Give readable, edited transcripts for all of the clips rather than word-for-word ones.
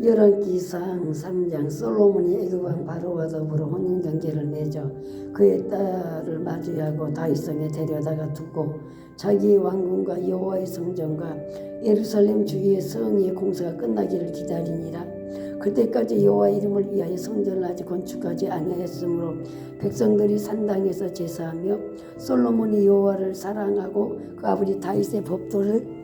열왕기상 3장. 솔로몬이 애굽왕 바로와 더불어 혼인관계를 맺어 그의 딸을 맞이하고 다윗성에 데려다가 두고 자기의 왕궁과 여호와의 성전과 예루살렘 주위의 성의 공사가 끝나기를 기다리니라. 그때까지 여호와 이름을 위하여 성전을 아직 건축하지 아니하였으므로 백성들이 산당에서 제사하며 솔로몬이 여호와를 사랑하고 그 아버지 다윗의 법도를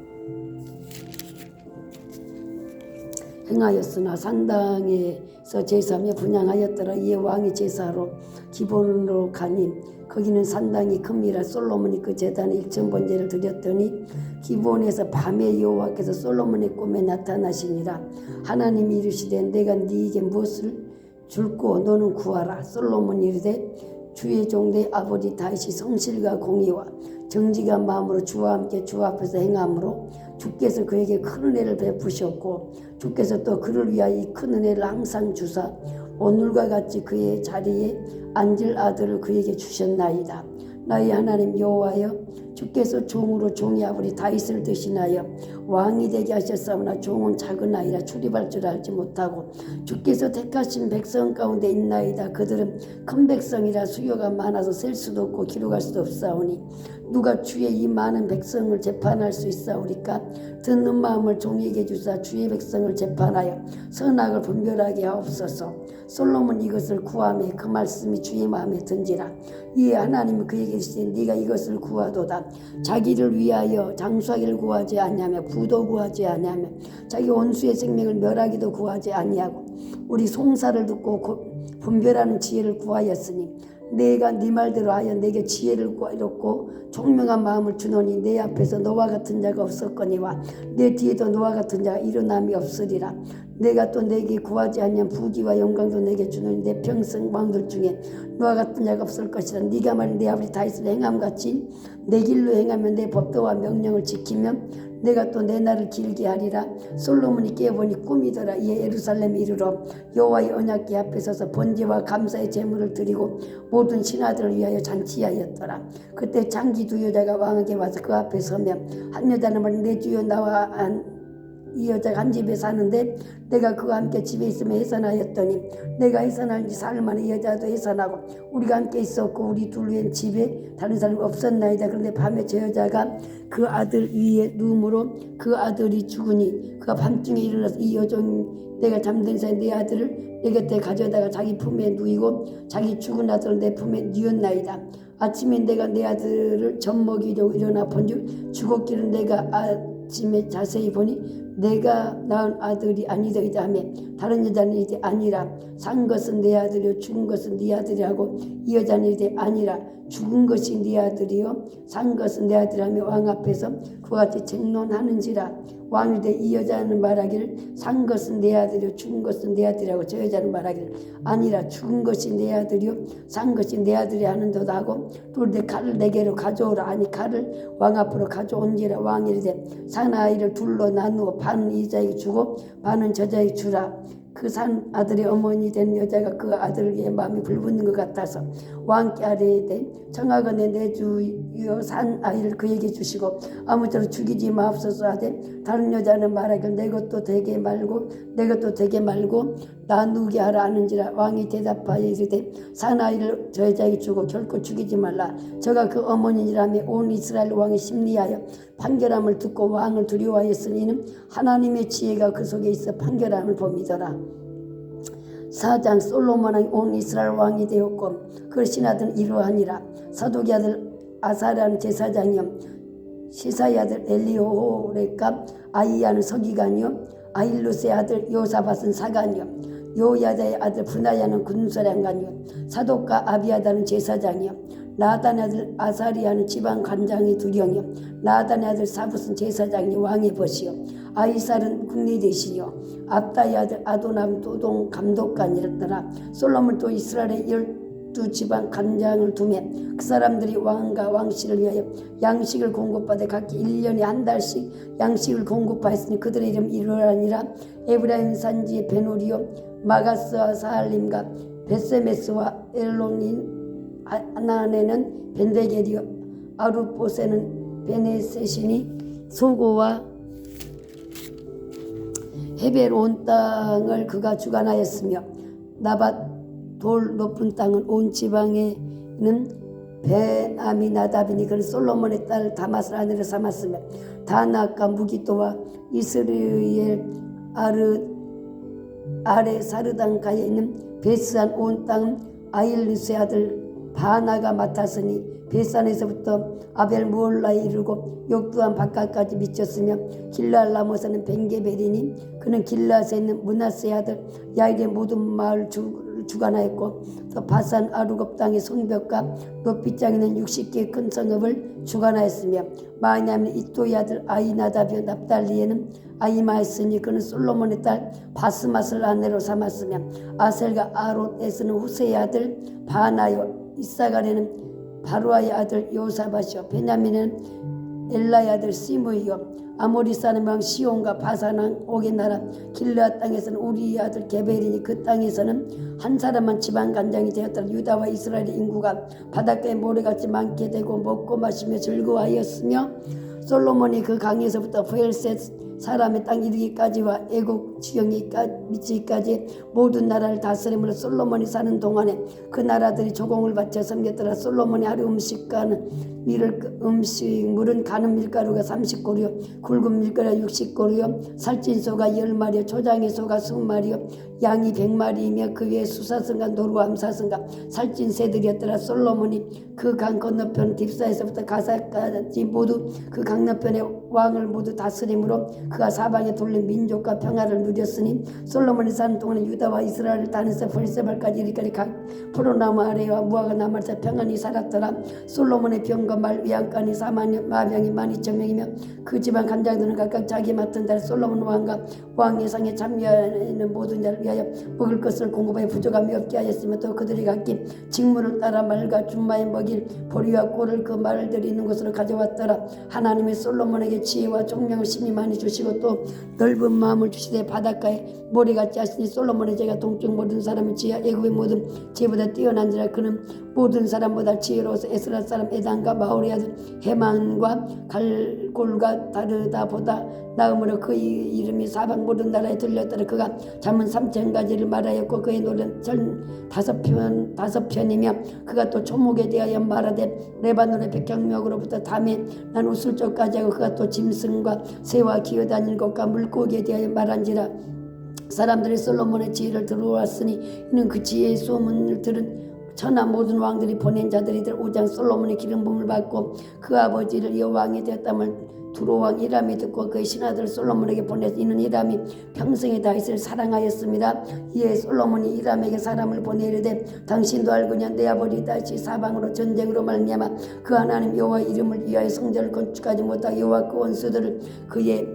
행하였으나 산당에서 제사하며 분향하였더라. 이에 왕이 제사로 기본으로 가니 거기는 산당이 큽니다. 솔로몬이 그 제단에 1,000번제를 드렸더니 기본에서 밤에 여호와께서 솔로몬의 꿈에 나타나시니라. 하나님이 이르시되 내가 네게 무엇을 줄고 너는 구하라. 솔로몬이 이르되 주의 종 내 아버지 다윗이 성실과 공의와 정직한 마음으로 주와 함께 주 앞에서 행함으로 주께서 그에게 큰 은혜를 베푸셨고 주께서 또 그를 위하여 이 큰 은혜를 항상 주사 오늘과 같이 그의 자리에 앉을 아들을 그에게 주셨나이다. 나의 하나님 여호와여 주께서 종으로 종의 아버지 다윗을 대신하여 왕이 되게 하셨사오나 종은 작은 아이라 출입할 줄 알지 못하고 주께서 택하신 백성 가운데 있나이다. 그들은 큰 백성이라 수요가 많아서 셀 수도 없고 기록할 수도 없사오니 누가 주의 이 많은 백성을 재판할 수 있사오리까? 듣는 마음을 종에게 주사 주의 백성을 재판하여 선악을 분별하게 하옵소서. 솔로몬 이것을 구하매 그 말씀이 주의 마음에 든지라. 이에 하나님은 그에게 이르시되 네가 이것을 구하도다. 자기를 위하여 장수하기를 구하지 아니하며 부도 구하지 아니하며 자기 원수의 생명을 멸하기도 구하지 아니하고 우리 송사를 듣고 분별하는 지혜를 구하였으니 내가 네 말대로 하여 내게 지혜를 구하였고 총명한 마음을 주노니 내 앞에서 너와 같은 자가 없었거니와 내 뒤에도 너와 같은 자가 일어남이 없으리라. 내가 또 내게 구하지 아니한 부귀와 영광도 내게 주노니 내 평생 왕들 중에 너와 같은 자가 없을 것이라. 네가 말한 내 아버지 다윗을 행함같이 내 길로 행하면 내 법도와 명령을 지키면 내가 또 내 날을 길게 하리라. 솔로몬이 깨어보니 꿈이더라. 이에 예루살렘에 이르러 여호와의 언약궤 앞에 서서 번제와 감사의 제물을 드리고 모든 신하들을 위하여 잔치하였더라. 그때 장기 두 여자가 왕에게 와서 그 앞에 서면 한 여자는 말이 내 주여 나와 이 여자가 한 집에 사는데 내가 그와 함께 집에 있으면 해산하였더니 내가 해산한 지 사흘 만에 이 여자도 해산하고 우리가 함께 있었고 우리 둘 외엔 집에 다른 사람이 없었나이다. 그런데 밤에 저 여자가 그 아들 위에 누움으로 그 아들이 죽으니 그가 밤중에 일어나서 이 여종 내가 잠든 사이 내 아들을 내 곁에 가져다가 자기 품에 누이고 자기 죽은 아들을 내 품에 뉘었나이다. 아침에 내가 내 아들을 젖먹이려고 일어나 본즉 죽었기를 내가 아침에 자세히 보니 내가 낳은 아들이 아니더이다 하며 다른 여자는 이제 아니라 산 것은 내 아들이요 죽은 것은 네 아들이라고 이 여자는 이제 아니라 죽은 것이 네 아들이요 산 것은 내 아들이라며 왕 앞에서 그와 같이 쟁론하는지라. 왕이 돼 이 여자는 말하기를 산 것은 내 아들이요 죽은 것은 내 아들이라고 저 여자는 말하기를 아니라 죽은 것이 내 아들이요 산 것이 내 아들이 하는도다 하고 또 내 칼을 내게로 가져오라 하니 칼을 왕 앞으로 가져온지라. 왕이 이르되 산 아이를 둘로 나누어 반은 이 자에게 주고 반은 저 자에게 주라. 그 산 아들의 어머니 된 여자가 그 아들을 위해 마음이 불붙는 것 같아서 왕께 아뢰되 청하건대 내 주여 산 아이를 그에게 주시고 아무쪼록 죽이지 마옵소서 하되 다른 여자는 말하기를 내 것도 되게 말고 내 것도 되게 말고 나누게 하라 하는지라. 왕이 대답하여 이르되 산 아이를 저 여자에게 주고 결코 죽이지 말라. 저가 그 어머니라며 온 이스라엘 왕이 심리하여 판결함을 듣고 왕을 두려워하였으니 이는 하나님의 지혜가 그 속에 있어 판결함을 봄이더라. 4장. 솔로몬 왕이 온 이스라엘 왕이 되었고 그 신하들은 이러하니라. 사독의 아들 아사랴는 제사장이요 시사의 아들 엘리호레가 아이야는 서기관이요 아힐루스의 아들 요사밧은 사관이요 요야다의 아들 분하야는 군사령관이요 사독과 아비아다는 제사장이요 나단의 아들 아사리아는 지방 관장의 두령이요 나단의 아들 사붓은 제사장이 왕의 벗이요 아이살은 국리 대신이요 압다의 아들 아도남 도동 감독관이었더라. 솔로몬 또 이스라엘의 12지방 관장을 두매 그 사람들이 왕과 왕실을 위하여 양식을 공급받아 각기 1년에 한 달씩 양식을 공급하였으니 그들의 이름 이러하니라. 에브라임 산지의 베노리요 마가스와 사할림과 베세메스와 엘론인 아나네는 벤데게리요 아루포세는 베네세시니 소고와 헤벨 온 땅을 그가 주관하였으며 나밧 돌 높은 땅은 온 지방에는 베나미나답이니 그는 솔로몬의 딸 다맛을 아내로 삼았으며 다낙과 무기토와 이스라엘 아래 사르단가에 있는 베스안 온 땅은 아일루스의 아들 바나가 맡았으니 베산에서부터 아벨무올라에 이르고 욕두한 바깥까지 미쳤으며 길라알 나무에서는 벤게벨이니 그는 길라앗에 있는 므낫세의 아들 야일의 모든 마을 주관하였고 또 바산 아루곱 땅의 성벽과 높이장 있는 60개의 큰 성읍을 주관하였으며 마냐민 이또의 아들 아이나답이요 납달리에는 아이마였으니 그는 솔로몬의 딸 바스맛을 아내로 삼았으며 아셀과 아롯에서는 후세의 아들 바나요 이사갈에는 바루아의 아들 요사밭이요 베냐민은 엘라의 아들 시므이요 아모리 사는 왕 시온과 바산왕 옥의 나라 길르앗 땅에서는 우리의 아들 게벨이니 그 땅에서는 한 사람만 지방 간장이 되었더라. 유다와 이스라엘의 인구가 바닷가에 모래같이 많게 되고 먹고 마시며 즐거워하였으며 솔로몬이 그 강에서부터 부엘셋 사람의 땅 이르기까지와 애국 지경이 미치기까지 모든 나라를 다스림으로 솔로몬이 사는 동안에 그 나라들이 조공을 바쳐 섬겼더라. 솔로몬이 하루 음식물은 가는 밀가루가 30고리요 굵은 밀가루가 60고리요 살찐 소가 10마리요 초장의 소가 20마리요 양이 100마리이며 그 위에 수사승과 노루암 사승과 살찐 새들이었더라. 솔로몬이 그 강 건너편 딥사에서부터 가사까지 모두 그 강너편의 왕을 모두 다스림으로 그가 사방에 돌린 민족과 평화를 누렸으니 솔로몬이 사는 동안에 유다와 이스라엘을 다니서 벌세발까지 이르기까지 각 포로나무 아래와 무화과 나무 아래서 평안히 살았더라. 솔로몬의 병과 말 위안간이 4만 마병이 12,000명이며 그 집안 간장들은 각각 자기 맡은 달 솔로몬 왕과 왕 예상에 참여하는 모든 자를 위하여 먹을 것을 공급하여 부족함이 없게 하였으며 또 그들이 각기 직무를 따라 말과 준마에 먹일 보리와 꼴을 그 말들이 있는 곳으로 가져왔더라. 하나님의 솔로몬에게 지혜와 총명을 심히 많이 주시고 또 넓은 마음을 주시되 바닷가에 모래같이 하시니 솔로몬의 제가 동쪽 모든 사람의 지혜와 애굽의 모든 지혜보다 뛰어난지라. 그는 모든 사람보다 지혜로워서 에스라 사람 에단과 마홀의 아들 헤만과 갈골과 다르다보다 나음으로 그 이름이 사방 모든 나라에 들렸더라. 그가 잠은 3,000가지를 말하였고 그의 노래는 전 5편이며 그가 또 초목에 대하여 말하되 레바논의 백향목으로부터 담에 난 웃을 적까지 하고 그가 또 짐승과 새와 기어다니는 것과 물고기에 대하여 말한지라. 사람들이 솔로몬의 지혜를 들어왔으니 이는 그 지혜의 소문을 들은 천하 모든 왕들이 보낸 자들이들. 5장 솔로몬의 기름 부음을 받고 그 아버지를 이어 왕이 되었다면 두로왕 이람이 듣고 그의 신하들 솔로몬에게 보내서 이는 이람이 평생에 다윗을 사랑하였습니다. 이에 솔로몬이 이람에게 사람을 보내이르되 당신도 알거냐 내 아버지 다윗이 사방으로 전쟁으로 말미암아 그 하나님 여호와 이름을 위하여 성전을 건축하지 못하고 여호와 그 원수들을 그의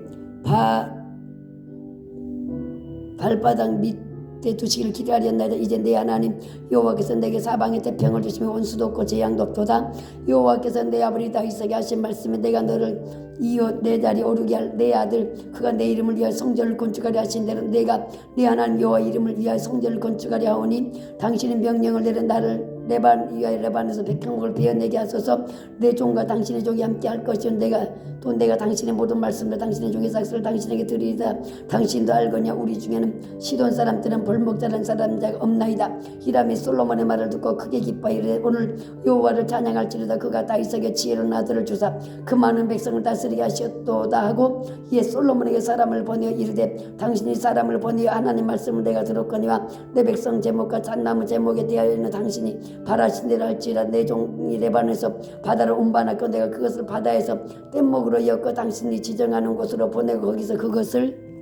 발바닥 밑에 두시기를 기다렸나이다. 이제 내 하나님 여호와께서 내게 사방에 태평을 주시며 원수도 없고 재앙도 없도다. 여호와께서 내 아버지 다윗에게 하신 말씀에 내가 너를 이어 내 자리에 오르게 할 내 아들 그가 내 이름을 위하여 성전을 건축하려 하신 대로 내가 내 하나님 여호와 이름을 위하여 성전을 건축하려 하오니 당신의 명령을 내려 나를 레반에서 백향목을 베어내게 하소서. 내 종과 당신의 종이 함께 할 것이요 내가 당신의 모든 말씀을 당신의 종의 삭스를 당신에게 드리리다. 당신도 알거냐 우리 중에는 시돈 사람들은 볼목자라는 사람자가 없나이다. 히람이 솔로몬의 말을 듣고 크게 기뻐하여 이르되 오늘 여호와를 찬양할지로다. 그가 다윗에게 지혜로운 아들을 주사 그 많은 백성을 다스리게 하셨도다 하고 이에 솔로몬에게 사람을 보내어 이르되 당신이 사람을 보내어 하나님 말씀을 내가 들었거니와 내 백성 제목과 잣나무 제목에 대하여는 당신이 바라신 대로 할지라. 내 종이 레반에서 바다를 운반하고 내가 그것을 바다에서 뗏목으로 엮어 당신이 지정하는 곳으로 보내고 거기서 그것을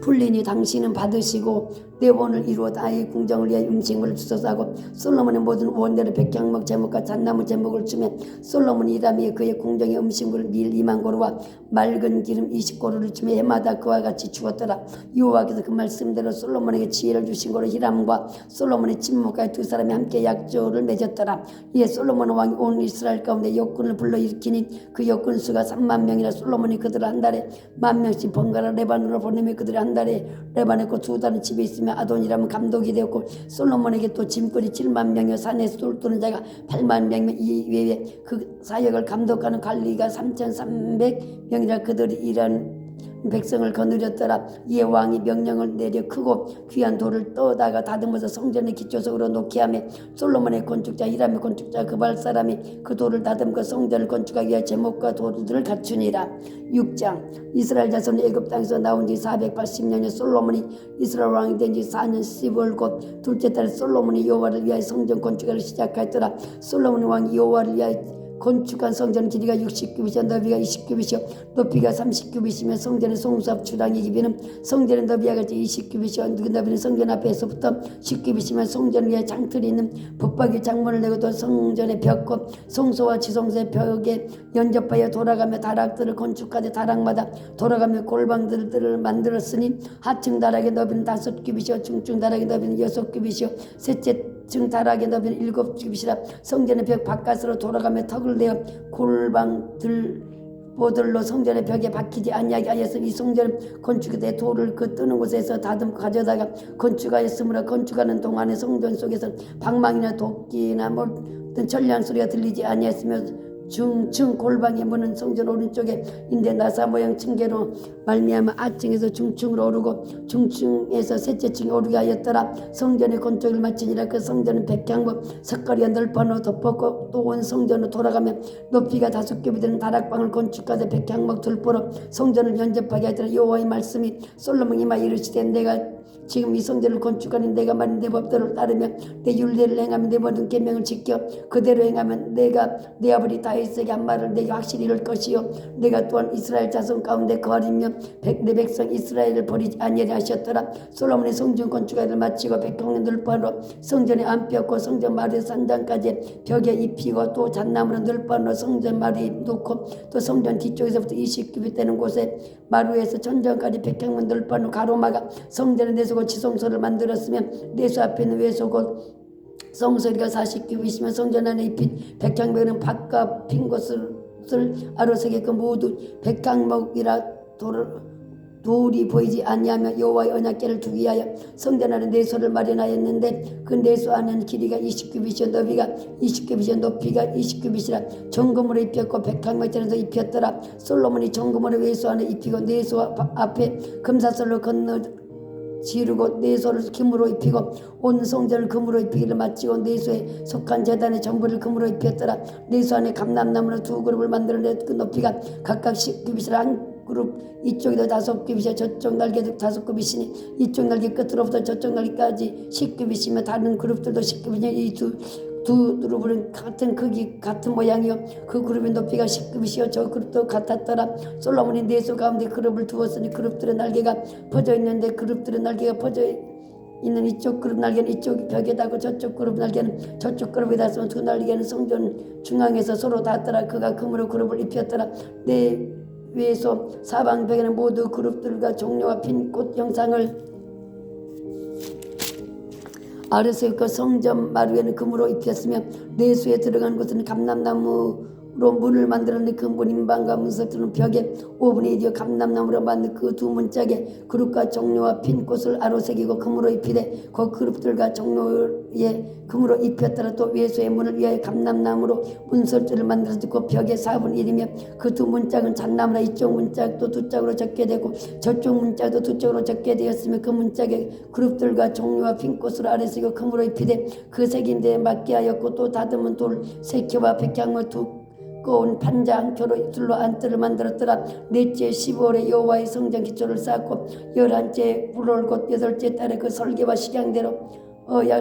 풀리니 당신은 받으시고 내 원을 이루어 나의 궁정을 위하여 음식물을 주소서 하고 솔로몬의 모든 원대로 백향목 제목과 잣나무 제목을 주며 솔로몬이 이람이 그의 궁정에 음식물 밀 2만 고루와 맑은 기름 20고루를 주며 해마다 그와 같이 주었더라. 여호와께서 그 말씀대로 솔로몬에게 지혜를 주신 거로 히람과 솔로몬의 친목과 두 사람이 함께 약조를 맺었더라. 이에 솔로몬 왕이 온 이스라엘 가운데 역군을 불러일으키니 그 역군 수가 3만 명이라. 솔로몬이 그들을 한 달에 10,000명씩 번갈아 레반으로 보내며 그들이 한 달에 레반에 있고 두 달은 집에 있으며 아도니라면 아도니라면 감독이 되었고 솔로몬에게 또 짐꾼이 7만 명이요 산에서 돌도는 자가 8만 명이며 이 외에 그 사역을 감독하는 관리가 3,300명이라 그들이 이런 백성을 거느렸더라. 이에 왕이 명령을 내려 크고 귀한 돌을 떠다가 다듬어서 성전의 기초석으로 놓게 하며 솔로몬의 건축자 히람의 건축자 그발 사람이 그 돌을 다듬고 성전을 건축하기 위하여 제목과 돌들을 갖추니라. 6장 이스라엘 자손이 애굽 땅에서 나온 지 480년에 솔로몬이 이스라엘 왕이 된 지 4년 10월 곧 둘째 달에 솔로몬이 여호와를 위하여 성전 건축을 시작하였더라. 솔로몬 왕이 여호와를 위하여 건축한 성전 길이가 60규빗이요 너비가 20규빗이요 높이가 30규빗이며 성전의 송수앞 주랑의 깊이는 성전의 너비와 같이 20규빗이요 그 너비는 성전 앞에서부터 10규빗이며 성전 위에 장틀이 있는 붙박이 장문을 내고 또 성전의 벽과 성소와 지성소의 벽에 연접하여 돌아가며 다락들을 건축하되 다락마다 돌아가며 골방들을 만들었으니 하층 다락의 너비는 5규빗이요 중층 다락의 너비는 6규빗이요 셋째 층 다락의 너비는 7규빗이라 성전의 벽 바깥으로 돌아가며 턱을 내어 골방들 보들로 성전의 벽에 박히지 아니하게 하였으니 이 성전 건축에 돌을 그 뜨는 곳에서 다듬고 가져다가 건축하였으므로 건축하는 동안에 성전 속에서 방망이나 도끼나 어떤 천량 소리가 들리지 아니하였으며 중층 골방의 문은 성전 오른쪽에 인데 나사 모양 층계로 말미암아 하층에서 중층으로 오르고 중층에서 셋째 층에 오르게 하였더라. 성전의 건축을 마치니라. 그 성전은 백향목 석가리와 널판으로 덮었고 또 온 성전으로 돌아가며 높이가 5겹이 되는 다락방을 건축하되 백향목 들보로 성전을 연접하게 하더라. 여호와의 말씀이 솔로몬이 막 이르시되 내가 지금 이 성전을 건축하는 내가 말한 내 법도를 따르며 내 율례를 행하며 내 모든 계명을 지켜 그대로 행하면 내가 내 아버지 다윗에게 한 말을 내게 확실히 이룰 것이요 내가 또한 이스라엘 자손 가운데 거하리며 내 백성 이스라엘을 버리지 아니하리 하셨더라. 솔로몬의 성전 건축을 마치고 백향목 늘판으로 성전의 안벽과 성전 마루의 산장까지 벽에 입히고 또 잣나무로 늘판으로 성전 마루에 놓고 또 성전 뒤쪽에서부터 20규빗 되는 곳에 마루에서 천정까지 백향목 늘판으로 가로막아 성전의 내수고 지성소를 만들었으며 내수 앞에는 외소고 성소리가 40규빗이며 성전 안에 입힌 백향목은 밭과 핀 곳을 아로새겼고 모두 백향목이라 돌이 보이지 아니하며 여호와의 언약궤를 두기 위하여 성전 안에 내소를 마련하였는데 그 내소 안에는 길이가 20규빗이요 너비가 20규빗이요 높이가 20규빗이라 정금으로 입혔고 백향목처럼도 입혔더라. 솔로몬이 정금으로 외소 안에 입히고 내소 앞에 금사슬로 건너 지르고 내소를 금으로 입히고 온 성전을 금으로 입히기를 마치고 내소에 속한 제단의 전부를 금으로 입혔더라. 내소 안에 감람나무로 2그룹을 만들어내 그 높이가 각각 10규빗이라 한 그룹 이쪽에도 5규빗이야 저쪽 날개도 5규빗이니 이쪽 날개 끝으로부터 저쪽 날개까지 10규빗이며 다른 그룹들도 10규빗이니 이 두 그룹은 같은 크기 같은 모양이요 그 그룹의 높이가 10규빗이요 저 그룹도 같았더라. 솔로몬이 내소 가운데 그룹을 두었으니 그룹들의 날개가 퍼져 있는데 그룹들의 날개가 퍼져 있는 이쪽 그룹 날개는 이쪽 벽에 닿고 저쪽 그룹 날개는 저쪽 그룹에 닿으면 두 날개는 성전 중앙에서 서로 닿았더라. 그가 금으로 그룹을 입혔더라. 내 외에서 사방벽에는 모두 그룹들과 종려와 핀 꽃 형상을 아래서 그 성전 마루에는 금으로 입혔으며 내수에 들어간 곳은 감람나무로 문을 만들어낸 그 문인방과 문서들은 벽에 5분의 1이여 감람나무로 만든 그 두 문짝에 그룹과 종려와 핀 꽃을 아로새기고 금으로 입히되 그 그룹들과 종려에 금으로 입혔더라. 또 외수의 문을 위하여 감람나무로 문설주를 만들어서 그 벽에 4분의 1이며 그 두 문짝은 잣나무라. 이쪽 문짝도 두 짝으로 적게 되고 저쪽 문짝도 두 짝으로 적게 되었으며 그 문짝에 그룹들과 종려와 핀 꽃을 아래서고 금으로 입히되 그 색인데 맞게 하였고 또 다듬은 돌 세켜와 백향목 두꺼운 판자 한 켜로 둘러 안뜰을 만들었더라. 넷째 15월에 여호와의 성전 기초를 쌓고 11째 불월 곧 8째 달에 그 설계와 식양대로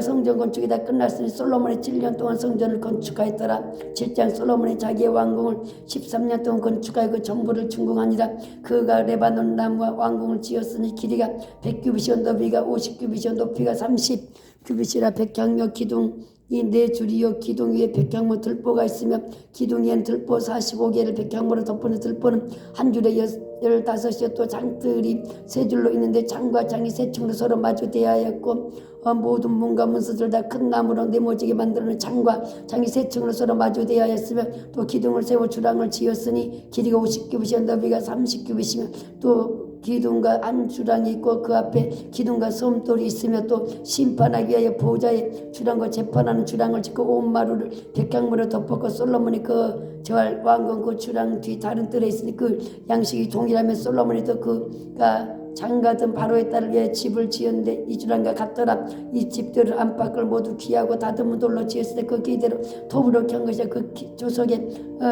성전 건축이 다 끝났으니 솔로몬이 7년 동안 성전을 건축하였더라. 7장 솔로몬이 자기의 왕궁을 13년 동안 건축하여 그 전부를 준공하니라. 그가 레바논 나무와 왕궁을 지었으니 길이가 100규빗이요 너비가 50규빗이요 높이가 30규빗이라. 백향목 기둥 이 네 줄이요 기둥 위에 백향목 들보가 있으며 기둥 위에는 들보 45개를 백향목으로 덮은 들보는 한 줄에 15이요 또 장들이 세 줄로 있는데 장과 장이 세 층으로 서로 마주대하였고 모든 문과 문서들 다 큰 나무로 네모지게 만들어낸 장과 장이 세 층으로 서로 마주대하였으며 또 기둥을 세워 주랑을 지었으니 길이가 50규빗이요 너비가 30규빗이며 또 기둥과 한 주랑이 있고 그 앞에 기둥과 섬돌이 있으며 또 심판하기 위하여 보호자의 주랑과 재판하는 주랑을 짓고 온 마루를 백향물로 덮었고 솔로몬이 그 저할 왕궁 그 주랑 뒤 다른 뜰에 있으니 그 양식이 동일하며 솔로몬이 또 그가 장가든 바로의 딸을 위해 집을 지었는데 이 주랑과 같더라. 이 집들을 안팎을 모두 귀하고 다듬은 돌로 지었을 때 그 기대로 톱으로 켠 것이야. 그 조석에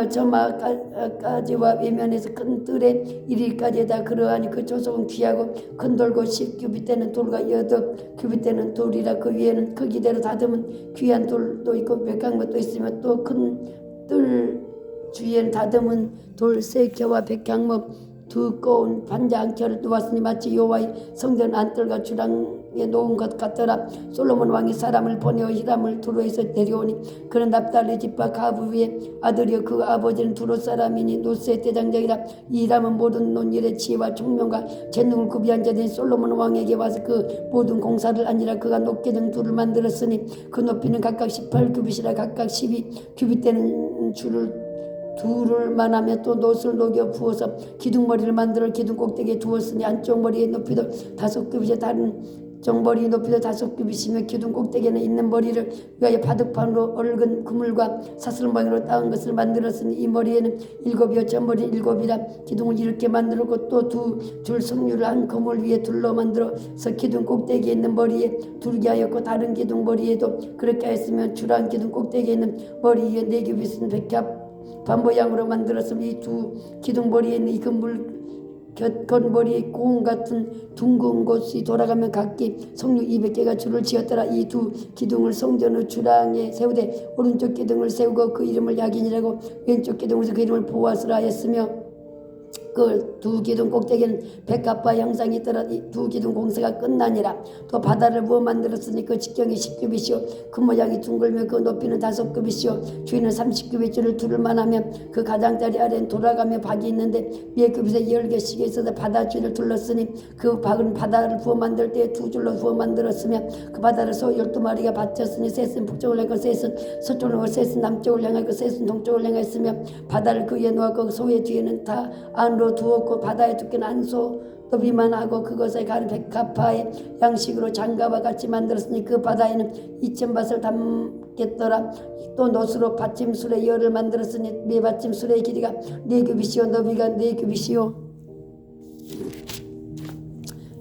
저마까지와 외면에서 큰 뜰에 이리까지다. 그러하니 그 조석은 귀하고 큰 돌고 10규빗되는 돌과 8규빗되는 돌이라. 그 위에는 그 기대로 다듬은 귀한 돌도 있고 백향목도 있으며 또 큰 뜰 주위에는 다듬은 돌 3켜와 백향목 두꺼운 반장결을 두었으니 마치 여호와의 성전 안뜰과 주랑에 놓은 것 같더라. 솔로몬 왕이 사람을 보내어 히람을 두로에서 데려오니 그는 납달리 집과 가부 위에 아들이여 그 아버지는 두로 사람이니 노스의 대장장이라. 이 히람은 모든 논일의 지혜와 총명과 재능을 구비한 자들이 솔로몬 왕에게 와서 그 모든 공사를 아니라 그가 높게 든 둘을 만들었으니 그 높이는 각각 18규빗이라. 각각 12규빗 되는 줄을 둘을 만하며 또 놋을 녹여 부어서 기둥머리를 만들어 기둥 꼭대기에 두었으니 한쪽 머리의 높이도 5규빗에 다른 쪽 머리의 높이도 5규빗이며 기둥 꼭대기에는 있는 머리를 위하여 바둑판으로 얽은 그물과 사슬망이로 따은 것을 만들었으니 이 머리에는 7이요 전 머리 7이라. 기둥을 이렇게 만들었고 또 두 줄 석류를 한 그물 위에 둘러 만들어서 기둥 꼭대기에 있는 머리에 두르게 하였고 다른 기둥 머리에도 그렇게 하였으며 주랑 기둥 꼭대기에 있는 머리 위에 4규빗은 백합 반모양으로 만들었으면 이 두 기둥머리에 있는 이 그물 겉머리에 공 같은 둥근 곳이 돌아가면 각기 석류 200개가 줄을 지었더라. 이 두 기둥을 성전의 주랑에 세우되 오른쪽 기둥을 세우고 그 이름을 야긴이라고 왼쪽 기둥에서 그 이름을 보아스라 하였으며 그 두 기둥 꼭대기는 백합화 형상이 있더라. 이 두 기둥 공사가 끝나니라. 또 바다를 부어 만들었으니 그 직경이 10규빗이요 그 모양이 둥글며 그 높이는 5규빗이요 주위는 30규빗줄을 두를만 하면 그 가장자리 아래는 돌아가며 박이 있는데 위에 규빗에 10개씩 있어서 바다 주위를 둘렀으니 그 박은 바다를 부어 만들 때 2줄로 부어 만들었으며 그 바다를 소 12마리가 받쳤으니 셋은 북쪽을 향하고 셋은 서쪽을 향하고 셋은 남쪽을 향하고 셋은 동쪽을 향하였으며 바다를 그 위에 놓았고 소의 뒤에는 다 안으로 두었고 바다의 두께는 한소 높이만 하고 그것에 가는 백합화의 양식으로 장갑과 같이 만들었으니 그 바다에는 2000밭을 담겠더라. 또 놋으로 받침술의 열을 만들었으니 매 받침술의 길이가 4규빗이요 너비가 4규빗이요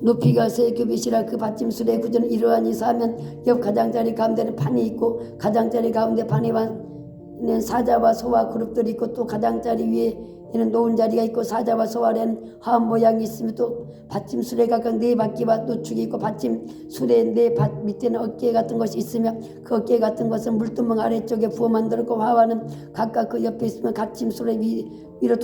높이가 3규빗이라. 그 받침술의 구조는 이러하니 사면 옆 가장자리 가운데는 판이 있고 가장자리 가운데 판에는 사자와 소와 그룹들이 있고 또 가장자리 위에 이는 놓은 자리가 있고 사자와 소 아래는 화음 모양이 있으며 또 받침술에 각각 4바퀴와 노축이 있고 받침술의 4밭 밑에는 어깨 같은 것이 있으며 그 어깨 같은 것은 물두멍 아래쪽에 부어 만들었고 화환은 각각 그 옆에 있으며 받침술의 위로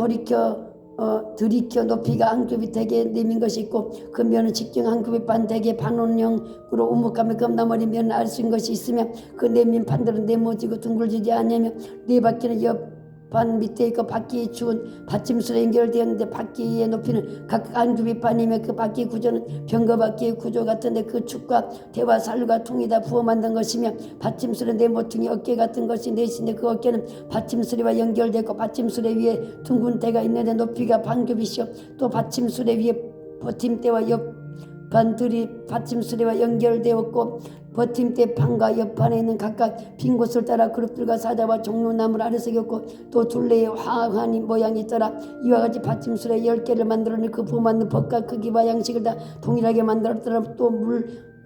들이켜 높이가 한 규빗 되게 내민 것이 있고 그 면은 직경 한 규빗 반 되게 반원형으로 우묵하며 금나머리 면을 알 수 있는 것이 있으며 그 내민 판들은 네모지고 둥글지지 않으며 4바퀴는 옆 반 밑에 있고 바퀴에 죽은 받침술에 연결되었는데 바퀴의 높이는 각각 한 규빗 반이며 그 바퀴 구조는 병거바퀴의 구조 같은데 그 축과 대와 살과 퉁이 다 부어 만든 것이며 받침술의 네모퉁이 어깨 같은 것이 넷인데 그 어깨는 받침술과 연결되고 받침술의 위에 둥근 대가 있는데 높이가 반 규빗이요 또 받침술의 위에 버팀대와 옆반들이 받침술과 연결되었고 버팀대 판과 옆판에 있는 각각 빈 곳을 따라 그룹들과 사자와 종로나무를 아래 새겼고 또 둘레의 화환이 모양이 있더라. 이와 같이 받침술에 10개를 만들어내 그 부어만든 법과 크기와 양식을 다 동일하게 만들었더라. 또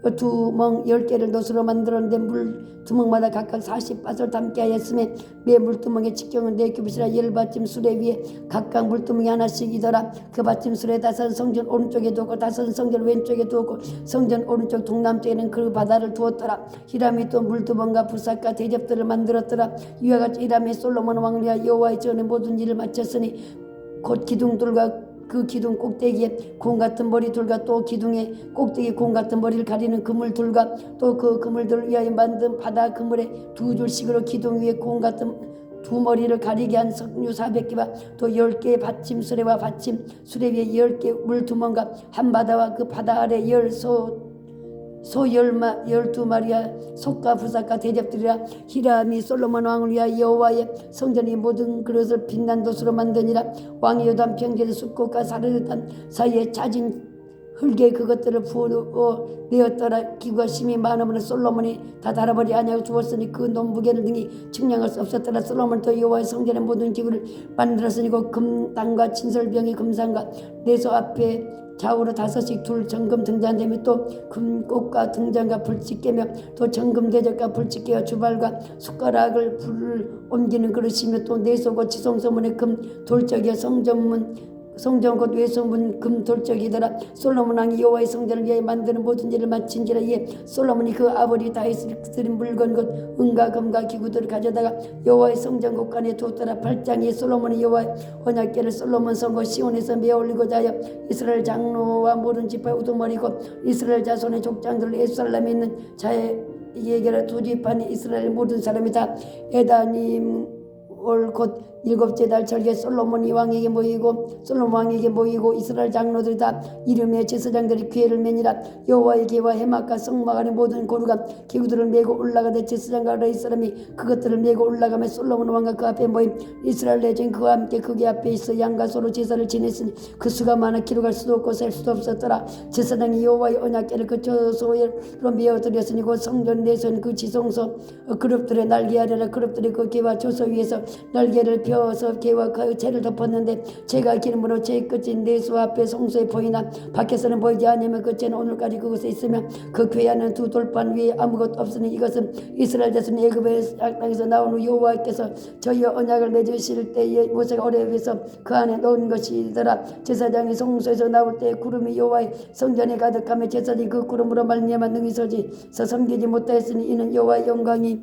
물두멍 10개를 놋으로 만들었는데 물두멍마다 각각 40밭을 담게 하였으며 매 물두멍의 직경은 4규빗이라 10받침술에 위에 각각 물두멍이 하나씩이더라. 그 받침술에 다섯 성전 오른쪽에 두었고 다섯 성전 왼쪽에 두었고 성전 오른쪽 동남쪽에는 그 바다를 두었더라. 히람이 또 물두멍과 부삭과 대접들을 만들었더라. 이와 같이 히람이 솔로몬 왕을 위하여 여호와의 전에 모든 일을 마쳤으니 곧 기둥들과 그 기둥 꼭대기에 공 같은 머리들과 또 기둥의 꼭대기 공 같은 머리를 가리는 그물들과 또 그 그물들을 위하여 만든 바다 그물에 2줄씩으로 기둥 위에 공 같은 두 머리를 가리게 한 석류 400개와 또 10개의 받침수레와 받침수레 위에 10개 물두멍과 한 바다와 그 바다 아래 10소 소 12마리와 속과 부삭과 대접들이라. 히람이 솔로몬 왕을 위하여 여호와의 성전의 모든 그릇을 빛난 돛으로 만드니라. 왕이 요단 평지에서 숲꽃과 사르르단 사이에 짜진 흙에 그것들을 부어 내었더라. 기구가 심히 많으므로 솔로몬이 다 달아버리 아니하고 주었으니 그 논무게를 등이 측량할 수 없었더라. 솔로몬은 또 여호와의 성전의 모든 기구를 만들었으니 그 금당과 진설병이 금상과 내소 앞에 좌우로 5씩 둘 정금 등잔대며 또 금꽃과 등잔과 불집게며 또 정금 대접과 불집게와 주발과 숟가락을 불을 옮기는 그릇이며 또 내소고 지성소문의 금 돌적이여 성전 곧 외성문 금 돌적이더라. 솔로몬 왕이 여호와의 성전을 위하여 만드는 모든 일을 마친지라. 이에 솔로몬이 그 아버지 다윗이 드린 물건 곧 은과 금과 기구들을 가져다가 여호와의 성전 곳간에 두었더라. 8장에 솔로몬이 여호와의 언약궤를 솔로몬 성읍 시온에서 메어 올리고자 하여 이스라엘 장로와 모든 지파 우두머리고 이스라엘 자손의 족장들 예루살렘에 있는 자에게라. 두 지파니 이스라엘 모든 사람이 다 에다님 올 곧 7째 달 절기에 솔로몬 왕에게 모이고 이스라엘 장로들이 다 이름의 제사장들이 궤를 매니라. 여호와의 궤와 해막과 성막 안에 모든 고루가 기구들을 메고 올라가되 제사장과 레위 사람이 그것들을 메고 올라가며 솔로몬 왕과 그 앞에 모임 이스라엘 내전 그와 함께 그게 앞에 있어 양과 소로 제사를 지냈으니 그 수가 많아 기록할 수도 없고 셀 수도 없었더라. 제사장이 여호와의 언약궤를 그 처소로 메어드렸으니 그 성전 내선 그 지성소 그룹들의 날개 아래라. 그룹들이 그 궤와 처소 위에서 날개를 펴서 개와 그 채를 덮었는데 채가 기름으로 채 끝이 내수 앞에 성소에 보이나 밖에서는 보이지 않으며 그 채는 오늘까지 그곳에 있으며 그 궤안은 두 돌판 위에 아무것도 없으니 이것은 이스라엘 자손 애굽의 땅에서 나온 후 여호와께서 저희 언약을 맺으실 때에 모세가 호렙에서 그 안에 넣은 것이더라. 제사장이 성소에서 나올 때 구름이 여호와의 성전에 가득하며 제사장이 그 구름으로 말미암아 능히 서서 섬기지 못하였으니 이는 여호와의 영광이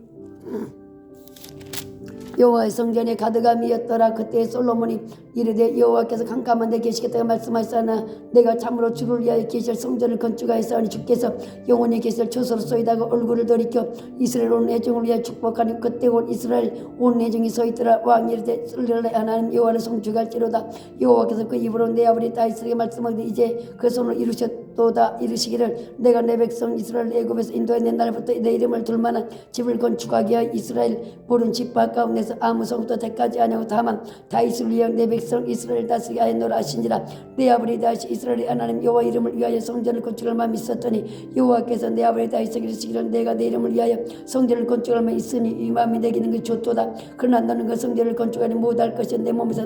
여호와의 성전에 가득함이었더라. 그때 솔로몬이 이르되 여호와께서 캄캄한 데 계시겠다고 말씀하시나 내가 참으로 주를 위하여 계실 성전을 건축하였사오니 주께서 영원히 계실 처소로소이다가 얼굴을 돌이켜 이스라엘 온 애종을 위하여 축복하니 그때 온 이스라엘 온 애종이 서있더라. 왕이 이르되 이스라엘 하나님 여호와를 송축할지로다. 여호와께서 그 입으로 내 아버지 다윗에게 말씀하되 이제 그 손을 이루시기를 내가 내 백성 이스라엘 애굽에서 인도해낸 날부터 내 이름을 둘 만한 집을 건축하게 하여 이스라엘 모든 지파 가운데서 아무 성도 택하지 아니하고 다만 다윗을 위하여 내 백성 이스라엘 다스리게 하였노라 하신지라. 내 아버지 다윗이 이스라엘의 하나님 여호와 이름을 위하여 성전을 건축할 마음이 있었더니 여호와께서 내 아버지 다윗에게 이르시기를 내가 내 이름을 위하여 성전을 건축할 마음이 있으니 이 마음이 내게는 그 좋도다. 그러나 너는 그 성전을 건축하니 못할 것이 내 몸에서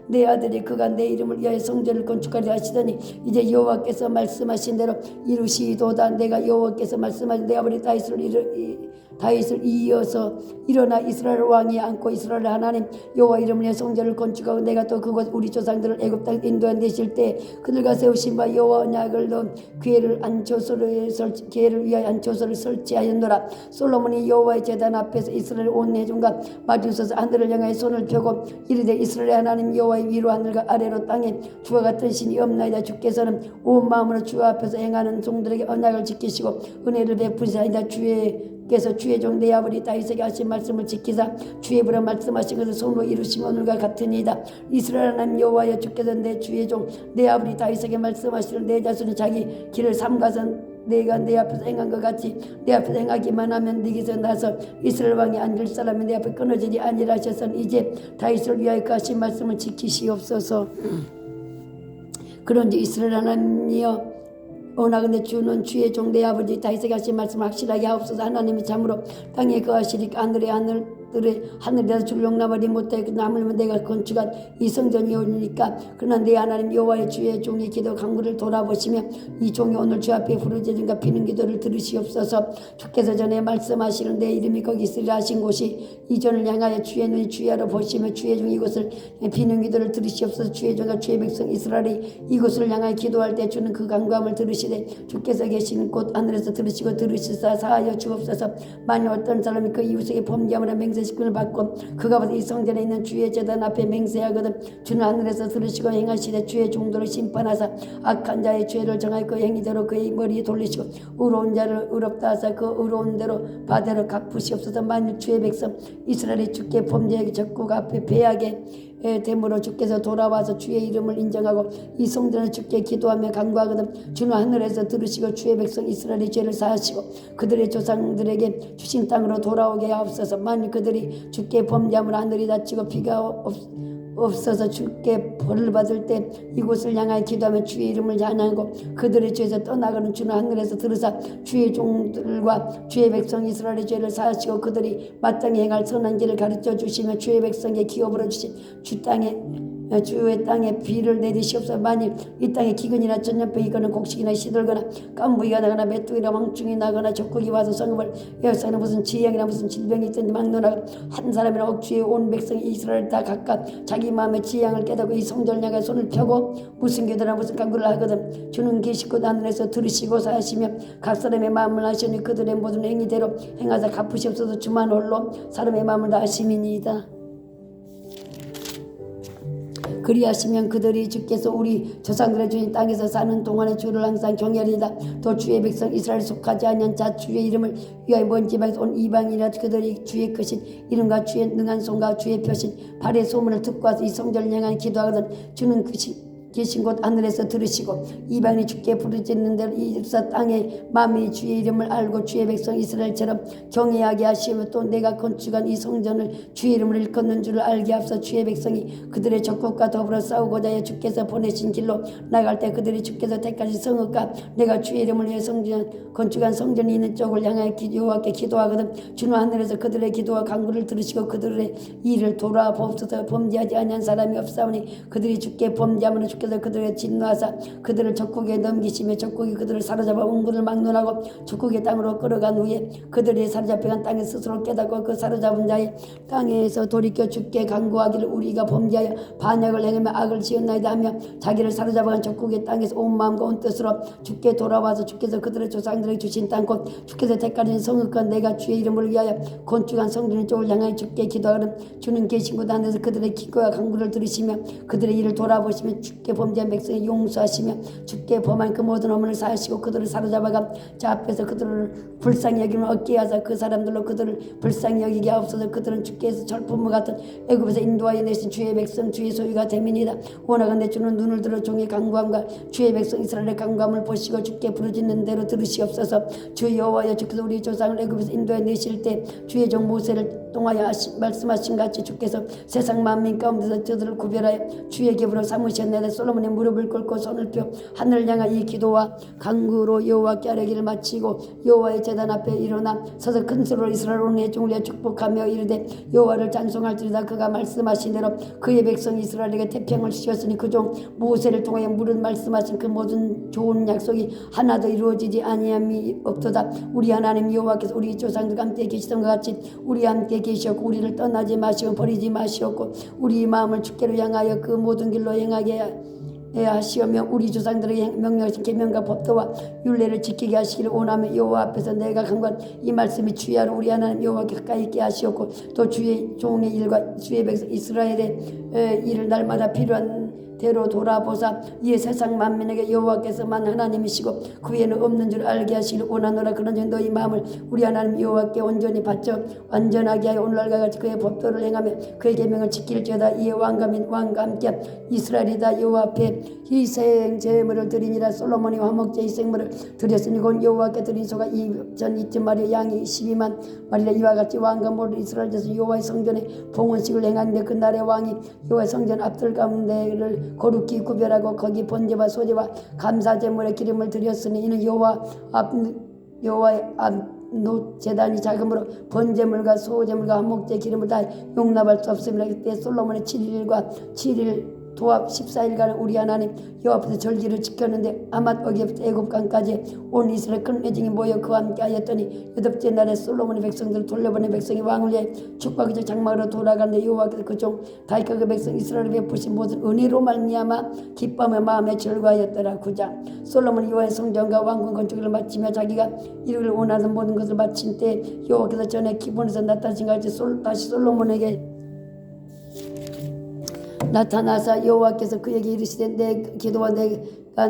내 아들이 그가 내 이름을 위하여 성전을 건축하려 하시더니 이제 여호와께서 말씀하신 대로 이루시도다. 내가 여호와께서 말씀하신 내 아버지 다윗을 이어서 일어나 이스라엘 왕이 앉고 이스라엘 하나님 여호와 이름을 위해 성전을 건축하고 내가 또 그곳 우리 조상들을 애굽 땅 인도해 내실 때 그들과 세우신 바 여호와 언약을 넣은 궤를 위하여 안초소를 설치하였노라. 솔로몬이 여호와의 제단 앞에서 이스라엘 온 회중과 마주서서 하늘을 향하여 손을 펴고 이르되 이스라엘 하나님 여호와의 위로 하늘과 아래로 땅에 주와 같은 신이 없나이다. 주께서는 온 마음으로 주 앞에서 행하는 종들에게 언약을 지키시고 은혜를 베푸시나이다. 주께서 주의 종 내 아버지 다윗에게 하신 말씀을 지키사 주의 불에 말씀하신 것을 손으로 이루시면 오늘과 같으니이다. 이스라엘 하나님 여호와여 주께서 내 주의 종 내 아버지 다윗에게 말씀하시는 내 자손이 자기 길을 삼가서 내가 내 앞에서 행한 것 같이 내 앞에서 행하기만 하면 네게서 나서 이스라엘 왕이 앉을 사람이 내 앞에 끊어지지 아니라 하셔서 이제 다윗을 위하여 그 하신 말씀을 지키시옵소서. 그런지 이스라엘 하나님이여 오나근데 주는 주의 종 내 아버지 다윗에게 하신 말씀을 확실하게 하옵소서. 하나님이 참으로 땅에 거하시리까 하늘에서 주를 용납하지 못해 남으면 내가 건축한 이 성전이 오니까 그러나 내 하나님 여호와의 주의 종의 기도 간구를 돌아보시며 이 종이 오늘 주 앞에 부르짖음과 비는 기도를 들으시옵소서. 주께서 전에 말씀하시는 내 이름이 거기 있으리라 하신 곳이 이 전을 향하여 주의 눈이 주야로 보시며 주의 종 이곳을 비는 기도를 들으시옵소서. 주의 종과 주의 백성 이스라엘이 이곳을 향하여 기도할 때 주는 그 간구함을 들으시되 주께서 계시는 곳 하늘에서 들으시사 사하여 주옵소서. 만일 어떤 사람이 그 이웃에게 범죄함으로 맹세식군을 받고 그가 와서 이 성전에 있는 주의 제단 앞에 맹세하거든 주는 하늘에서 들으시고 행하시되 주의 종들을 심판하사 악한 자의 죄를 정하여 그 행위대로 그의 머리에 돌리시고 의로운 자를 의롭다 하사 그 의로운 대로 바대로 갚으시옵소서. 만일 주의 백성 이스라엘이 주께 범죄하게 적국 앞에 배하게 되므로 주께서 돌아와서 주의 이름을 인정하고 이 성전을 주께 기도하며 간구하거든 주는 하늘에서 들으시고 주의 백성 이스라엘의 죄를 사하시고 그들의 조상들에게 주신 땅으로 돌아오게 하옵소서. 만일 그들이 주께 범죄함으로 하늘이 닫히고 비가 없어서 주께 벌을 받을 때 이곳을 향하여 기도하며 주의 이름을 찬양하고 그들의 죄에서 떠나가는 주는 하늘에서 들으사 주의 종들과 주의 백성 이스라엘의 죄를 사하시고 그들이 마땅히 행할 선한 길을 가르쳐 주시며 주의 백성에게 기업으로 주신 주의 땅에 비를 내리시옵소서. 만일 이 땅에 기근이나 전염병이 거나 곡식이나 시들거나 깐부기가 나거나 메뚜기나 왕충이 나거나 적국이 와서 성읍을 에워싸는 무슨 지형이나 무슨 질병이 있든지 막론하고 한 사람이나 억주에 온 백성이 이스라엘 다 각각 자기 마음의 지향을 깨닫고 이 성전을 향해 손을 펴고 무슨 기도나 무슨 간구를 하거든 주는 계시고 하늘에서 들으시고 사하시며 각 사람의 마음을 아시니 그들의 모든 행위대로 행하사 갚으시옵소서. 주만 홀로 사람의 마음을 다 아심이니이다. 그리하시면 그들이 주께서 우리 조상들의 주인 땅에서 사는 동안에 주를 항상 경외하리이다. 또 주의 백성 이스라엘 속하지 아니한 자 주의 이름을 위하여 먼 지방에서 온 이방이라 그들이 주의 크신 이름과 주의 능한 손과 주의 펴신 발의 소문을 듣고 와서 이 성전을 향하여 기도하거든 주는 계신 곳 하늘에서 들으시고 이방인이 주께 부르짖는 대로 이집사 땅의 마음이 주의 이름을 알고 주의 백성 이스라엘처럼 경외하게 하시며 또 내가 건축한 이 성전을 주의 이름을 일컫는 줄을 알게 하옵소서. 주의 백성이 그들의 적국과 더불어 싸우고자 해 주께서 보내신 길로 나갈 때 그들이 주께서 택하신 성읍과 내가 주의 이름을 위해 건축한 성전이 있는 쪽을 향하여 여호와께 기도하거든 주는 하늘에서 그들의 기도와 간구를 들으시고 그들의 일을 돌아보옵소서. 범죄하지 아니한 사람이 없사오니 그들이 주께 범죄하면 주께서 그들의 진노하사 그들을 적국에 넘기시며 적국이 그들을 사로잡아 운군을 막론하고 적국의 땅으로 끌어간 후에 그들이 사로잡혀간 땅에 스스로 깨닫고 그 사로잡은 자의 땅에서 돌이켜 주께 간구하기를 우리가 범죄하여 반역을 행하며 악을 지었나이다 하며 자기를 사로잡아간 적국의 땅에서 온 마음과 온 뜻으로 주께 돌아와서 주께서 그들의 조상들에게 주신 땅 곧 주께서 택하신 성읍과 내가 주의 이름을 위하여 건축한 성전 쪽을 향하여 주께 기도하는 주는 계신 곳 안에서 그들의 기도와 간구를 들으시며 그들의 일을 돌아보시며 주께 범죄한 백성을 용서하시며 주께 범한 그 모든 어문을 사하시고 그들을 사로잡아간 자 앞에서 그들을 불쌍히 여기면 얻게 하사 그 사람들로 그들을 불쌍히 여기게 하옵소서. 그들은 주께서 철품과 같은 애굽에서 인도하여 내신 주의 백성 주의 소유가 되민이다. 원하건대 주는 눈을 들어 종의 간구함과 주의 백성 이스라엘의 간구함을 보시고 주께 부르짖는 대로 들으시옵소서. 주 여호와여 주께서 우리 조상을 애굽에서 인도해 내실 때 주의 종 모세를 통하여 말씀하신 같이 주께서 세상 만민 가운데서 저들을 구별하여 주의 궤부로 삼으셨나이다. 솔로몬의 무릎을 꿇고 손을 펴 하늘을 향한 이 기도와 간구로 여호와께 아뢰기를 마치고 여호와의 제단 앞에 일어나 서서 큰 소리로 이스라엘 온 회중을 위해 축복하며 이르되 여호와를 찬송할지로다. 그가 말씀하신 대로 그의 백성 이스라엘에게 태평을 주셨으니 그 종 모세를 통하여 물은 말씀하신 그 모든 좋은 약속이 하나도 이루어지지 아니함이 없도다. 우리 하나님 여호와께서 우리 조상들과 함께 계시던 것 같이 우리 함께 계시었고 우리를 떠나지 마시고 버리지 마시었고 우리 마음을 주께로 향하여 그 모든 길로 행하게 하시오며 우리 조상들에게 명령하신 계명과 법도와 율례를 지키게 하시기를 원하며 여호와 앞에서 내가 간구한 이 말씀이 주야로 우리 하나님 여호와께 가까이 있게 하시었고 또 주의 종의 일과 주의 백성 이스라엘의 일을 날마다 필요한 대로 돌아보사 이에 세상 만민에게 여호와께서만 하나님이시고 그 외에는 없는 줄 알게 하시기를 원하노라. 그런즉 너희 마음을 우리 하나님 여호와께 온전히 바쳐 완전하게 하여 오늘날과 같이 그의 법도를 행하며 그의 계명을 지킬지어다. 이에 왕과 함께 이스라엘이다 여호와 앞에 희생 제물을 드리니라. 솔로몬이 화목제 희생물을 드렸으니 곧 여호와께 드린 소가 2,200마리 양이 12만 마리라. 이와 같이 왕과 모든 이스라엘에서 여호와의 성전에 봉헌식을 행하는데 그날의 왕이 여호와의 성전 앞들 가운데를 거룩히 구별하고 거기 번제와 소제와 감사제물의 기름을 드렸으니 이는 여호와의 앞 제단이 작으므로 번제물과 소제물과 한목제 기름을 다 용납할 수 없습니다. 그때 솔로몬의 7일과 7일 도합 14일간 우리 하나님 여호와 앞에서 절기를 지켰는데 아맛 어기부터 애굽강까지 온 이스라엘 큰 회중이 모여 그와 함께 하였더니 여덟째 날에 솔로몬의 백성들을 돌려보낸 백성이 왕을 위해 축복하기 전 장막으로 돌아가는데 여호와께서 그 종 다윗과 그 백성 이스라엘을 베푸신 모든 은혜로 말미암아 기쁨의 마음에 즐거워하였더라. 9장 솔로몬이 여호와의 성전과 왕궁 건축을 마치며 자기가 이루기를 원하는 모든 것을 마친 때 여호와께서 전에 기본에서 나타나신 같이 다시 솔로몬에게 나타나사 여호와께서 그에게 이르시되 내 기도와 내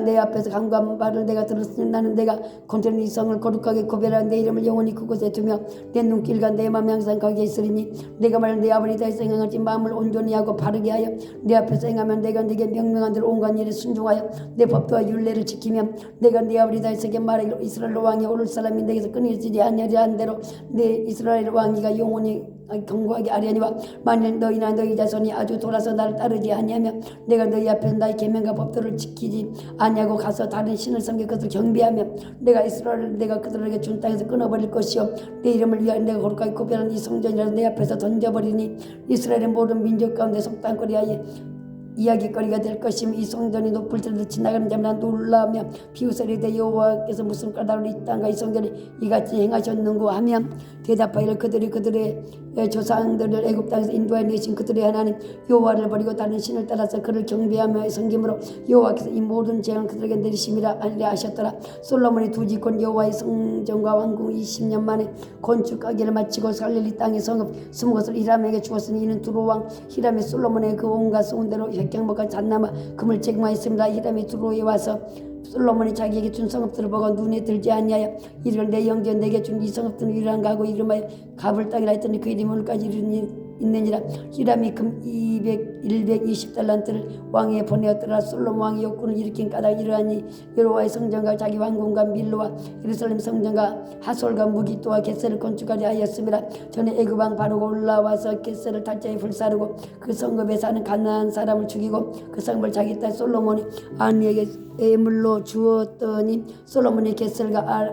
내 앞에서 강구한 말을 내가 들었으니 나는 내가 건전히 이 성을 거룩하게 구별하여 내 이름을 영원히 그곳에 두며 내 눈길과 내 마음 항상 거기에 있으리니 내가 말을 내 아버지 다에서 행하지 마음을 온전히 하고 바르게 하여 내 앞에서 행하면 내가 네게 명령한 대로 온갖 일에 순종하여 내 법도와 율례를 지키면 내가 네 아버지 다에서에게 말하기로 이스라엘 왕이 오를 사람이 내게서 끊어지지 아니하리라 한 대로 내 이스라엘 왕이가 영원히 경고하게 아뢰니와 만일 너희나 너희 자손이 아주 돌아서 나를 따르지 아니하며 내가 너희 앞에서 나의 계명과 법도를 지키지 아니하고 가서 다른 신을 섬겨 그것을 경배하며 내가 이스라엘을 내가 그들에게 준 땅에서 끊어버릴 것이요 내 이름을 위하여 내가 거룩하게 구별한 이 성전이라도 내 앞에서 던져버리니 이스라엘의 모든 민족 가운데 속단거리하여 이야기거리가 될 것이며 이 성전이 높을 때도 지나가는 자마다 놀라며 비웃으리되 여호와께서 무슨 까닭으로 이 땅과 이 성전을 이같이 행하셨는고 하며 대답하기를 그들의 조상들을 애굽 땅에서 인도하여 내신 그들의 하나님 여호와를 버리고 다른 신을 따라서 그를 경배하며 섬김으로 여호와께서 이 모든 재앙을 그들에게 내리심이라 하셨더라. 솔로몬이 두 집권 여호와의 성전과 왕궁 20년 만에 건축하기를 마치고 갈릴리 땅의 성읍 20곳을 히람에게 주었으니 이는 두로 왕 히람이 솔로몬의 그 온갖 소원대로 백향목과 잣나무 금을 제공하였습니다. 히람이 두로에 와서 솔로몬이 자기에게 준 성읍들을 보고 눈에 들지 아니하여 이를 내 영전 내게 준 이 성읍들은 유일한가 하고 이름하여 가불 땅이라 했더니 그 이름이 오늘까지 있느니라. 히람이 금 120달란트를 왕에게 보내었더라. 솔로몬 왕이 욕구를 일으킨 까닭 이러하니 여호와의 성전과 자기 왕궁과 밀로와 예루살렘 성전과 하솔과 무기또와 겟셀을 건축하려 하였습니다. 전에 애굽 왕 바로가 올라와서 겟셀을 탈자에 불사르고 그 성읍에 사는 가나안 사람을 죽이고 그 성읍을 자기 딸 솔로몬이 아니에게 예물로 주었더니 솔로몬이 겟셀과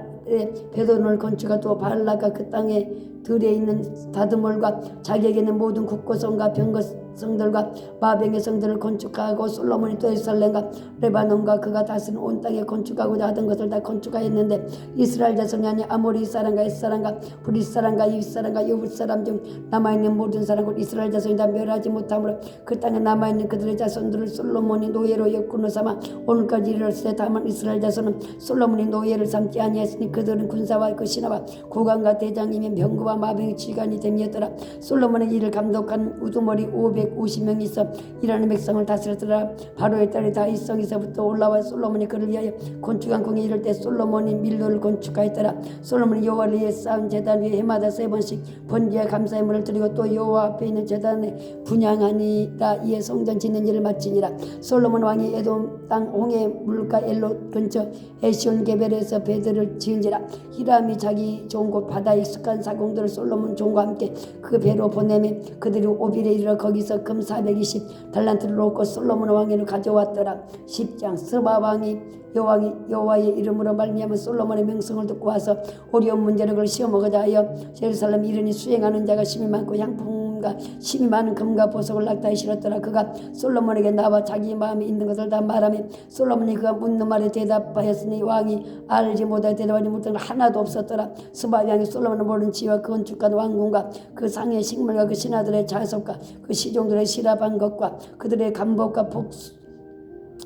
베드론을 건축하고 발라가 그 땅에 들에 있는 다드몰과 자기에게는 모든 국고성과 병거성들과 마병의 성들을 건축하고 솔로몬이 또 예루살렘과 레바논과 그가 다스리는 온 땅에 건축하고자 하던 것을 다 건축하였는데 이스라엘 자손이 아니 아모리 사람과 햇사람과 브릿 사람과 이윗 사람과 여붓 사람 중 남아있는 모든 사람 곧 이스라엘 자손이 다 멸하지 못하므로 그 땅에 남아있는 그들의 자손들을 솔로몬이 노예로 역군을 삼아 오늘까지 이르렀으되 다만 이스라엘 자손은 솔로몬이 노예를 삼지 아니하였으니 그들은 군사와 그 신하와 고관과 대장이며 병거와 마병의 지간이 됨이었더라. 솔로몬의 일을 감독한 우두머리 550명이 있어 이라는 백성을 다스렸더라. 바로의 딸이 다윗성에서부터 올라와 솔로몬이 그를 위하여 건축한 궁에 이를 때 솔로몬이 밀로를 건축하였더라. 솔로몬이 여호와를 위해 쌓은 제단 위에 해마다 3번씩 번제와 감사의 물을 드리고 또 여호와 앞에 있는 제단에 분향하니라. 이에 성전 짓는 일을 마치니라. 솔로몬 왕이 에돔 땅 홍해 물가 엘롯 근처 에시온 게벨에서 배들을 지은지라. 히람이 자기 좋은 곳 바다에 익숙한 사공들을 솔로몬 종과 함께 그 배로 보내매 그들이 오빌에 이르러 거기서 금 420달란트를 놓고 솔로몬 왕에로 가져왔더라. 10장 스바 왕이 여호와의 이름으로 말미암아 솔로몬의 명성을 듣고 와서 어려운 문제를 그걸 시험하고자 하여 예루살렘 이르니 수행하는 자가 심이 많고 향품과 심이 많은 금과 보석을 낙타에 실었더라. 그가 솔로몬에게 나와 자기 마음에 있는 것을 다 말하며 솔로몬이 그가 묻는 말에 대답하였으니 왕이 알지 못하여 대답하지 못한 것 하나도 없었더라. 스바 왕이 솔로몬을 모르는 지와 그 건축한 왕궁과 그 상의 식물과 그 신하들의 자석과 그 시종들의 시랍한 것과 그들의 감복과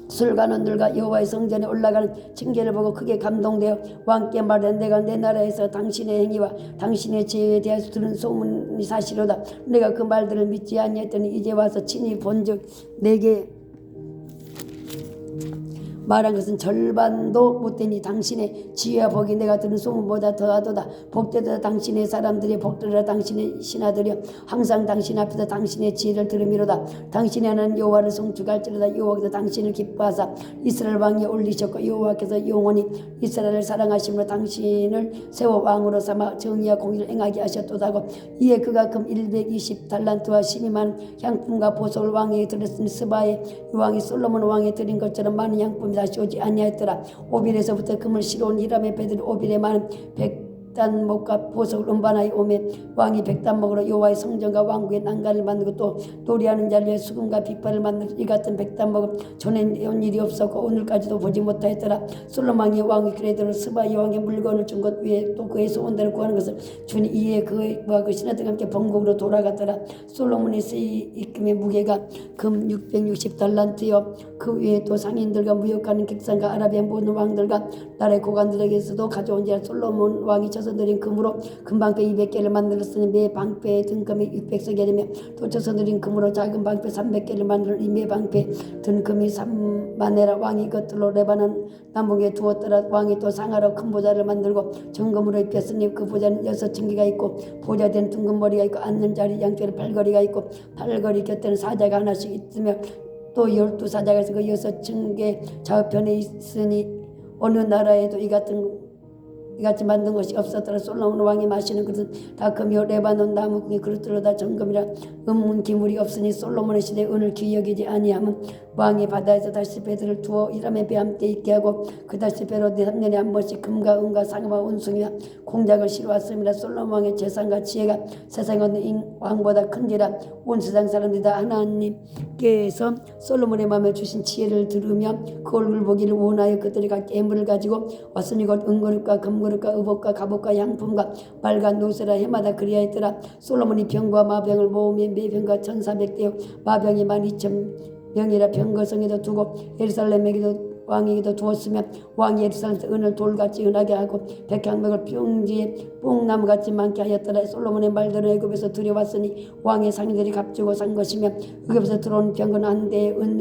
술관원들과 여호와의 성전에 올라가는 징계를 보고 크게 감동되어 왕께 말해 내가 내 나라에서 당신의 행위와 당신의 죄에 대해서 들은 소문이 사실이로다. 내가 그 말들을 믿지 아니했더니 이제 와서 친히 본즉 내게 말한 것은 절반도 못되니 당신의 지혜와 복이 내가 들은 소문보다 더하도다. 복되다 당신의 사람들이 복되다 당신의 신하들이여 항상 당신 앞에서 당신의 지혜를 들음이로다. 당신의 하나님 여호와를 송축할지로다. 여호와께서 당신을 기뻐하사 이스라엘 왕에 올리셨고 여호와께서 영원히 이스라엘을 사랑하심으로 당신을 세워 왕으로 삼아 정의와 공의를 행하게 하셨도다고. 이에 그가 금 120달란트와 심이 많은 향품과 보석을 왕에게 드렸으니 스바의 왕이 솔로몬 왕에 드린 것처럼 많은 향품 다시 오지 아니하였더라. 오빌에서부터 금을 실어온 히람의 배들이 오빌에 많은 백단목과 보석을 운반하여 오매 왕이 백단목으로 여호와의 성전과 왕국의 난간을 만들고 또 놀이하는 자를 위해 수금과 빗발을 만들고 이 같은 백단목은 전에 온 일이 없었고 오늘까지도 보지 못하였더라. 솔로몬 왕이 그레도로 스바 여왕의 물건을 준 것 위에 또 그의 소원대로 구하는 것을 주니 이에 그와 그 신하들과 함께 본국으로 돌아갔더라. 솔로몬의 세입금의 무게가 금 660달란트요 그 위에 또 상인들과 무역하는 객상과 아라비아 모든 왕들과 나라의 고관들에게서도 가져온 지라. 솔로몬 왕이 쳐서 들인 금으로 금방패 200개를 만들었으니 매 방패의 등금이 600세겔이며 또 쳐서 들인 금으로 작은 방패 300개를 만들어 이 매 방패 등금이 3만에라. 왕이 이것들로 레바논 남북에 두었더라. 왕이 또 상하로 큰 보좌를 만들고 정금으로 입혔으니 그 보좌는 6층기가 있고 보좌된 둥근머리가 있고 앉는 자리 양쪽에 팔걸이가 있고 팔걸이 곁에는 사자가 하나씩 있으며 또 12사자가 있어 그 6층계 좌우편에 있으니 어느 나라에도 이같이 만든 것이 없었더라. 솔로몬 왕이 마시는 것은 다 금이요 레바논 나무꾼이 그릇들로 다 정금이라. 은문 기물이 없으니 솔로몬의 시대에 은을 귀여기지 아니하면 왕이 바다에서 다시 배들을 두어 이람의 배 함께 있게 하고 그 다시 배로 3년에 한 번씩 금과 은과 상과 운송이와 공작을 실어왔습니다. 솔로몬 왕의 재산과 지혜가 세상에 있는 왕보다 큰지라. 온 세상 사람들이 다 하나님께서 솔로몬의 마음에 주신 지혜를 들으며 그 얼굴 보기를 원하여 그들이 각기 예물을 가지고 왔으니 곧 은그릇과 금그릇과 의복과 갑옷과 양품과 빨간 노새라 해마다 그리하였더라. 솔로몬이 병과 마병을 모으며 매병과 1400대요 마병이 12,000명이라 병거성에도 두고 예루살렘에게도 왕에게도 두었으며 왕이 예루살렘에서 은을 돌같이 은하게 하고 백향목을 평지에 뽕나무같이 많게 하였더라. 솔로몬의 말대로 애굽에서 들여왔으니 왕의 상인들이 값주고 산 것이며 애굽에서 들어온 병거는 한 대에 은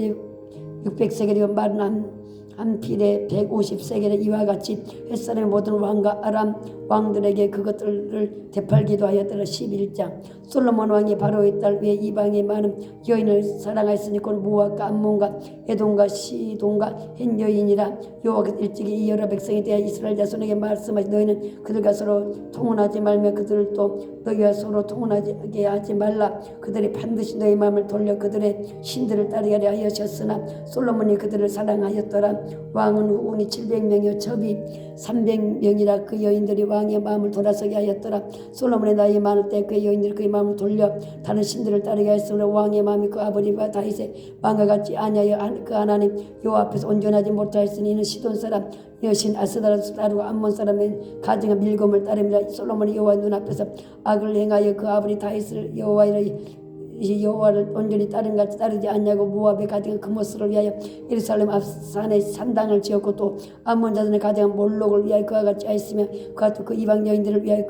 600세겔이고 말은 한 필에 150세겔의 이와 같이 햇살의 모든 왕과 아람 왕들에게 그것들을 되팔기도 하였더라. 11장 솔로몬 왕이 바로의 딸 위에 이방의 많은 여인을 사랑하였으니 곧 모압과 암몬과 에돔과 시돈과 hen 여인이라. 여호와께서 일찍이 이 여러 백성에 대하여 이스라엘 자손에게 말씀하시 너희는 그들과 서로 통혼하지 말며 그들도 너희와 서로 통혼하게 하지 말라. 그들이 반드시 너희 마음을 돌려 그들의 신들을 따르게 하려 하셨으나 솔로몬이 그들을 사랑하였더라. 왕은 후궁이 700명이요 첩이 300명이라. 그 여인들이 왕의 마음을 돌아서게 하였더라. 솔로몬의 나이 많을 때 그 여인들이 그의 마음을 돌려 다른 신들을 따르게 하였으므로 왕의 마음이 그 아버지와 다윗의 왕과 같지 아니하여 그 하나님 여호와 앞에서 온전하지 못하였으니 이는 시돈 사람 여신 아스다라를 따르고 암몬 사람의 가증한 밀검을 따릅니다. 솔로몬이 여호와 눈앞에서 악을 행하여 그 아버지 다윗을 여호와를 온전히 따른 같이 따르지 않냐고 모압의 가증한 그모스를 위하여 예루살렘 앞산에 산당을 지었고 또 암몬 자손의 가증한 몰록을 위하여 그와 같이 하였으며 그와 또 그 이방 여인들을 위하여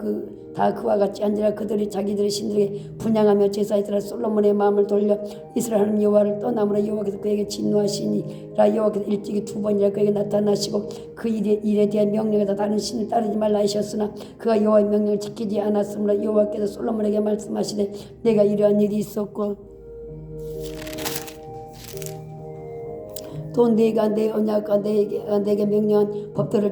다 그와 같이 앉으라. 그들이 자기들의 신들에게 분향하며 제사했더라. 솔로몬의 마음을 돌려 이스라엘 하나님 여호와를 떠남으로 여호와께서 그에게 진노하시니라. 여호와께서 일찍이 2번이나 그에게 나타나시고 그 일에 대한 명령에서 다른 신을 따르지 말라 하셨으나 그가 여호와의 명령을 지키지 않았으므로 여호와께서 솔로몬에게 말씀하시되 내가 이러한 일이 있었고 또 네가 내 언약과 내게 명령한 법들을